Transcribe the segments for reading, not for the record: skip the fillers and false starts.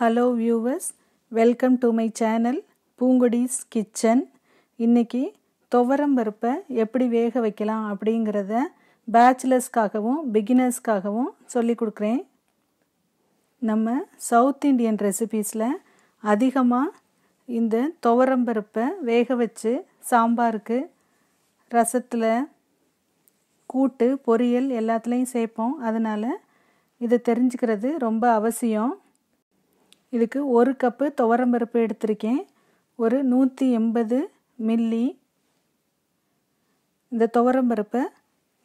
Hello viewers, welcome to my channel Poongodi's Kitchen. இன்னைக்கு துவரம் பருப்பை எப்படி வேக வைக்கலாம் அப்படிங்கறத பேச்சுலர்ஸ்க்காகவும் பிகினர்ஸ்க்காகவும் சொல்லி கொடுக்கிறேன். நம்ம சவுத் இந்தியன் ரெசிபீஸ்ல அதிகமா இந்த துவரம் பருப்பை வேக வச்சு சாம்பாருக்கு ரசத்துல கூட்டு பொரியல் எல்லாத்துலயும் சேர்ப்போம். அதனால இது தெரிஞ்சுக்கிறது ரொம்ப அவசியம். இதுக்கு 1 கப் துவரம் பருப்பு எடுத்துர்க்கேன். ஒரு 180 மில்லி இந்த துவரம் பருப்பை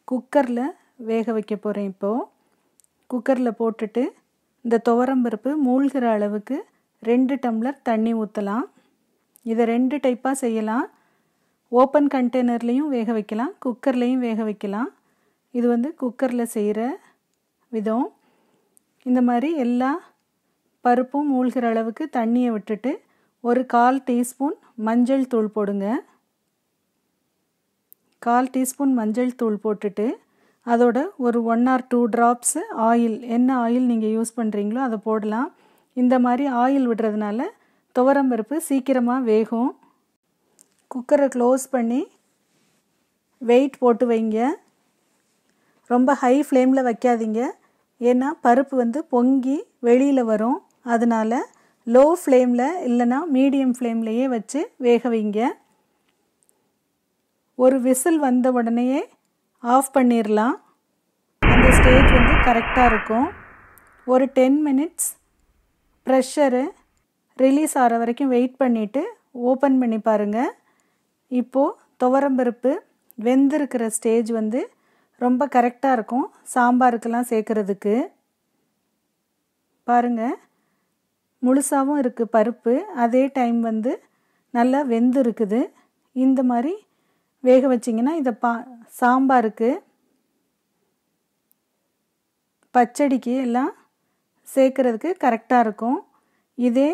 குக்கர்ல வேக வைக்க போறேன். இப்போ குக்கர்ல போட்டுட்டு இந்த துவரம் பருப்பு மூழ்கிற அளவுக்கு 2 டம்ளர் தண்ணி ஊத்தலாம். இத 2 டைப்பா செய்யலாம். ஓபன் கண்டெய்னர்லயும் வேக வைக்கலாம், குக்கர்லயும் வேக வைக்கலாம். இது வந்து குக்கர்ல செய்யற விதம். இந்த மாதிரி எல்லா பருப்பும் மூழ்கிற அளவுக்கு தண்ணியை விட்டுட்டு ஒரு 1/4 டீஸ்பூன் மஞ்சள் தூள் போடுங்க. 1/4 டீஸ்பூன் மஞ்சள் தூள் போட்டுட்டு அதோட ஒரு 1 or 2 drops ஆயில், என்ன ஆயில் நீங்க யூஸ் பண்றீங்களோ அதை போடலாம். இந்த மாதிரி ஆயில் விடுறதுனால துவரம் பருப்பு சீக்கிரமா வேகும். குக்கரை க்ளோஸ் பண்ணி வெயிட் போட்டு வைங்க. ரொம்ப ஹை ஃப்ளேம்ல வைக்காதீங்க. ஏன்னா பருப்பு வந்து பொங்கி வெளியில வரும். அதனால லோ ஃப்ளேம்ல இல்லனா மீடியம் ஃப்ளேம்லயே வச்சு வேக வைங்க. ஒரு விசில் வந்த உடனே ஆஃப் பண்ணிரலாம். அந்த ஸ்டேஜ் வந்து கரெக்ட்டா இருக்கும். ஒரு 10 minutes பிரஷர் ரிலீஸ் ஆற வரைக்கும் வெயிட் பண்ணிட்டு ஓபன் பண்ணி பாருங்க. இப்போ துவரம் பருப்பு வெந்திருக்கிற ஸ்டேஜ் வந்து ரொம்ப கரெக்ட்டா இருக்கும் சாம்பாருக்கெல்லாம் சேர்க்கிறதுக்கு. பாருங்க, முழுசாவும் இருக்கு பருப்பு, அதே டைம் வந்து நல்லா வெந்து இருக்குது. இந்த மாதிரி வேக வச்சீங்கன்னா இத சாம்பாருக்கு பச்சடிக்கு எல்லாம் சேர்க்கிறதுக்கு கரெக்ட்டா இருக்கும். இதே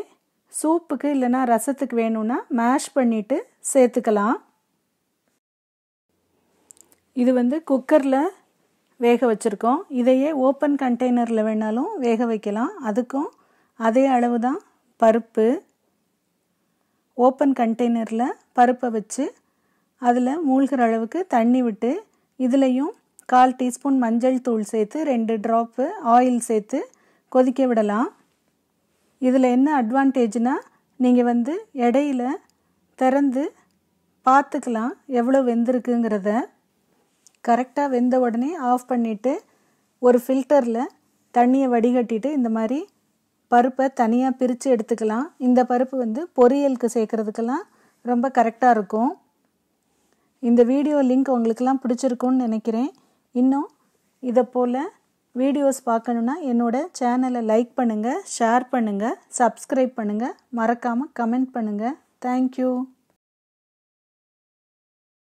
சூப்புக்கு இல்லனா ரசத்துக்கு வேணும்னா மேஷ் பண்ணிட்டு சேர்த்துக்கலாம். இது வந்து குக்கர்ல வேக வச்சிருக்கோம். இதையே ஓபன் கண்டெய்னர்ல வேணாலும் வேக வைக்கலாம். அதுக்கும் அதே அளவு தான் பருப்பு. ஓபன் கண்டெய்னர்ல பருப்பை வச்சு அதுல மூழ்கிற அளவுக்கு தண்ணி விட்டு இதுலயும் 1/4 டீஸ்பூன் மஞ்சள் தூள் சேர்த்து 2 drop ஆயில் சேர்த்து கொதிக்க விடலாம். இதுல என்ன அட்வான்டேஜ்னா நீங்க வந்து இடையில திறந்து பார்த்துக்கலாம் எவ்வளவு வெந்திருக்குங்கறத. கரெக்ட்டா வெந்த உடனே ஆஃப் பண்ணிட்டு ஒரு ஃபில்டர்ல தண்ணியை வடிகட்டிட்டு இந்த மாதிரி பருப்பை தனியா பிரிச்சு எடுத்துக்கலாம். இந்த பருப்பு வந்து பொரியலுக்கு சேர்க்கிறதுக்கெல்லாம் ரொம்ப கரெக்ட்டா இருக்கும். இந்த வீடியோ லிங்க் உங்களுக்குலாம் பிடிச்சிருக்கும்னு நினைக்கிறேன். இன்னும் இத போல வீடியோஸ் பார்க்கணும்னா என்னோட சேனலை லைக் பண்ணுங்க, ஷேர் பண்ணுங்க, சப்ஸ்கிரைப் பண்ணுங்க, மறக்காம கமெண்ட் பண்ணுங்க. Thank you.